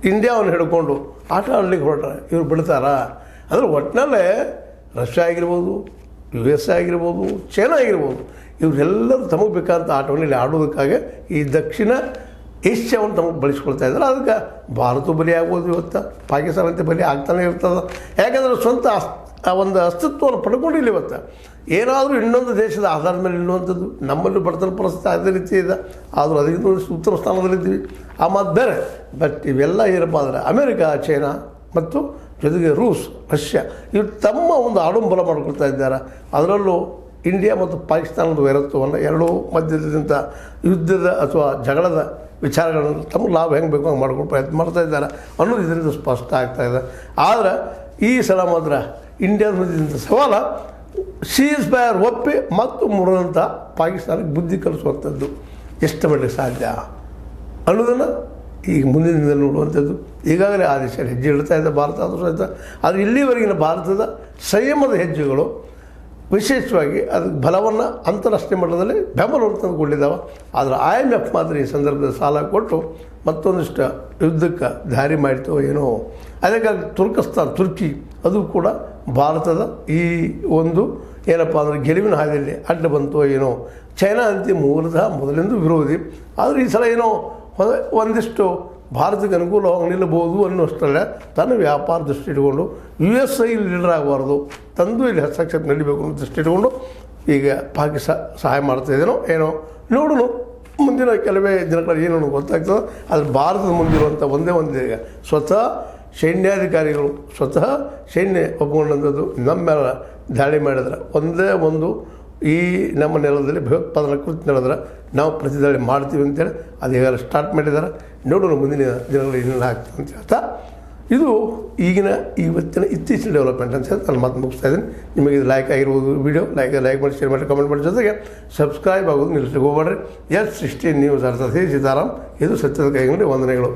ಇಂಡಿಯಾವನ್ನು ಹಿಡ್ಕೊಂಡು ಆಟ ಆಡ್ಲಿಕ್ಕೆ ಹೊರಟ್ರೆ ಇವ್ರು ಬಿಡ್ತಾರಾ? ಅಂದರೆ ಒಟ್ಟಿನಲ್ಲೇ ರಷ್ಯಾ ಆಗಿರ್ಬೋದು, US ಆಗಿರ್ಬೋದು, ಚೈನಾ ಆಗಿರ್ಬೋದು, ಇವರೆಲ್ಲರೂ ತಮಗೆ ಬೇಕಾದಂಥ ಆಟವನ್ನು ಇಲ್ಲಿ ಆಡೋದಕ್ಕಾಗಿ ಈ ದಕ್ಷಿಣ ಏಷ್ಯಾವನ್ನು ತಮಗೆ ಬಳಸ್ಕೊಳ್ತಾ ಇದ್ದಾರೆ. ಅದಕ್ಕೆ ಭಾರತ ಬಲಿ ಆಗ್ಬೋದು, ಇವತ್ತು ಪಾಕಿಸ್ತಾನ ಅಂತ ಬಲಿ ಆಗ್ತಾನೆ ಇರ್ತದೆ. ಯಾಕಂದರೆ ಸ್ವಂತ ಒಂದು ಅಸ್ತಿತ್ವವನ್ನು ಪಡ್ಕೊಂಡಿಲ್ಲ. ಇವತ್ತು ಏನಾದರೂ ಇನ್ನೊಂದು ದೇಶದ ಆಧಾರದ ಮೇಲೆ ಇಲ್ಲುವಂಥದ್ದು ನಮ್ಮಲ್ಲೂ ಬಡತನ ಪರಿಸ್ಥಿತಿ ಅದೇ ರೀತಿ ಇದೆ. ಆದರೂ ಅದಕ್ಕಿಂತ ಉತ್ತರ ಸ್ಥಾನದಲ್ಲಿದ್ದೀವಿ, ಆ ಮಾತು ಬೇರೆ. ಬಟ್ ಇವೆಲ್ಲ ಏನಪ್ಪ ಅಂದರೆ ಅಮೇರಿಕಾ, ಚೈನಾ ಮತ್ತು ಜೊತೆಗೆ ರೂಸ್, ರಷ್ಯಾ ಇವರು ತಮ್ಮ ಒಂದು ಆಡಂಬರ ಮಾಡ್ಕೊಳ್ತಾ ಇದ್ದಾರೆ. ಅದರಲ್ಲೂ ಇಂಡಿಯಾ ಮತ್ತು ಪಾಕಿಸ್ತಾನದ ವೈರತ್ವವನ್ನು ಎರಡೂ ಮಧ್ಯದಿಂದ ಯುದ್ಧದ ಅಥವಾ ಜಗಳದ ವಿಚಾರಗಳನ್ನು ತಮ್ಮ ಲಾಭ ಹೆಂಗೆ ಬೇಕು ಹಂಗೆ ಮಾಡ್ಕೊಂಡು ಪ್ರಯತ್ನ ಮಾಡ್ತಾ ಇದ್ದಾರೆ ಅನ್ನೋದು ಇದರಿಂದ ಸ್ಪಷ್ಟ ಆಗ್ತಾಯಿದೆ. ಆದರೆ ಈ ಸಲ ಮಾತ್ರ ಇಂಡಿಯಾದ ಮಧ್ಯದಿಂದ ಸವಾಲ ಸೀಸ್ ಫೈರ್ ಒಪ್ಪಿ ಮತ್ತು ಮುರಿದಂಥ ಪಾಕಿಸ್ತಾನಕ್ಕೆ ಬುದ್ಧಿ ಕಲಿಸುವಂಥದ್ದು ಎಷ್ಟು ಮಟ್ಟಿಗೆ ಸಾಧ್ಯ ಅನ್ನೋದನ್ನು ಈಗ ಮುಂದಿನ ದಿನದಲ್ಲಿ ನೋಡುವಂಥದ್ದು. ಈಗಾಗಲೇ ಆ ದಿಶೆಯಲ್ಲಿ ಹೆಜ್ಜೆ ಇಡ್ತಾ ಇದೆ ಭಾರತ. ಆದರೂ ಸಹಿತ ಆದರೆ ಇಲ್ಲಿವರೆಗಿನ ಭಾರತದ ಸಂಯಮದ ಹೆಜ್ಜೆಗಳು ವಿಶೇಷವಾಗಿ ಅದಕ್ಕೆ ಬಲವನ್ನು ಅಂತಾರಾಷ್ಟ್ರೀಯ ಮಟ್ಟದಲ್ಲಿ ಬೆಂಬಲವನ್ನು ತಂದುಕೊಂಡಿದ್ದಾವೆ. ಆದರೆ IMF ಮಾತ್ರ ಈ ಸಂದರ್ಭದಲ್ಲಿ ಸಾಲ ಕೊಟ್ಟು ಮತ್ತೊಂದಿಷ್ಟು ಯುದ್ಧಕ್ಕೆ ದಾರಿ ಮಾಡಿತು ಏನೋ. ಅದಕ್ಕಾಗಿ ತುರ್ಕಿ ಅದು ಕೂಡ ಭಾರತದ ಈ ಒಂದು ಏನಪ್ಪ ಅಂದರೆ ಗೆಲುವಿನ ಹಾದಿಯಲ್ಲಿ ಅಡ್ಡ ಬಂತು ಏನೋ. ಚೈನಾ ಅಂತಿ ಮೂಲತಃ ಮೊದಲಿಂದ ವಿರೋಧಿ. ಆದರೆ ಈ ಸಲ ಏನೋ ಒಂದಿಷ್ಟು ಭಾರತಕ್ಕೆ ಅನುಕೂಲವಾಗಿ ನಿಲ್ಲಬಹುದು ಅನ್ನೋಷ್ಟರಲ್ಲೇ ತನ್ನ ವ್ಯಾಪಾರ ದೃಷ್ಟಿ ಇಟ್ಕೊಂಡು USA ಲೀಡರ್ ಆಗಬಾರ್ದು, ತಂದು ಇಲ್ಲಿ ಹಸ್ತಕ್ಷೇಪ ನಡಿಬೇಕು ಅನ್ನೋ ದೃಷ್ಟಿ ಇಟ್ಕೊಂಡು ಈಗ ಪಾಕಿಸ್ತಾನ ಸಹಾಯ ಮಾಡ್ತಾಯಿದ್ದೇನೋ ಏನೋ. ನೋಡೋಣ ಮುಂದಿನ ಕೆಲವೇ ದಿನಗಳಲ್ಲಿ ಏನು ಗೊತ್ತಾಗ್ತದೆ. ಆದರೆ ಭಾರತದ ಮುಂದಿರುವಂಥ ಒಂದೇ ಈಗ ಸ್ವತಃ ಸೈನ್ಯಾಧಿಕಾರಿಗಳು ಸ್ವತಃ ಸೈನ್ಯ ಒಪ್ಪಿಕೊಂಡಂಥದ್ದು ನಮ್ಮ ಮೇಲೆ ದಾಳಿ ಮಾಡಿದ್ರೆ ಒಂದೇ ಒಂದು ಈ ನಮ್ಮ ನೆಲದಲ್ಲಿ ಭಯೋತ್ಪಾದನಾ ಕೃತ್ಯ ನಡೆದ್ರೆ ನಾವು ಪ್ರತಿದಾಳಿ ಮಾಡ್ತೀವಿ ಅಂತೇಳಿ ಅದು ಈಗಾಗಲೇ ಸ್ಟಾರ್ಟ್ ಮಾಡಿದ್ದಾರೆ. ನೋಡೋಣ ಮುಂದಿನ ದಿನಗಳಲ್ಲಿ ಏನೆಲ್ಲ ಆಗ್ತದೆ ಅಂತ ಹೇಳ್ತಾ ಇದು ಈಗಿನ ಇವತ್ತಿನ ಇತ್ತೀಚಿನ ಡೆವಲಪ್ಮೆಂಟ್ ಅಂತ ಹೇಳಿ ನಾನು ಮಾತು ಮುಗಿಸ್ತಾ ಇದ್ದೀನಿ. ನಿಮಗೆ ಇದು ಲೈಕ್ ಆಗಿರ್ಬೋದು, ವಿಡಿಯೋ ಲೈಕ್ ಮಾಡಿ, ಶೇರ್ ಮಾಡಿ, ಕಮೆಂಟ್ ಮಾಡಿ, ಜೊತೆಗೆ ಸಬ್ಸ್ಕ್ರೈಬ್ ಆಗೋದು ನಿಲ್ಲಿಸ್ಲಿಕ್ಕೆ ಹೋಗಬೇಡ್ರಿ. S16 ನ್ಯೂಸ್ ಅರ್ಥಾತ್ ಸೀತಾರಾಮ್, ಇದು ಸತ್ಯದ ಕೈಗೊಂಡು ವಂದನೆಗಳು.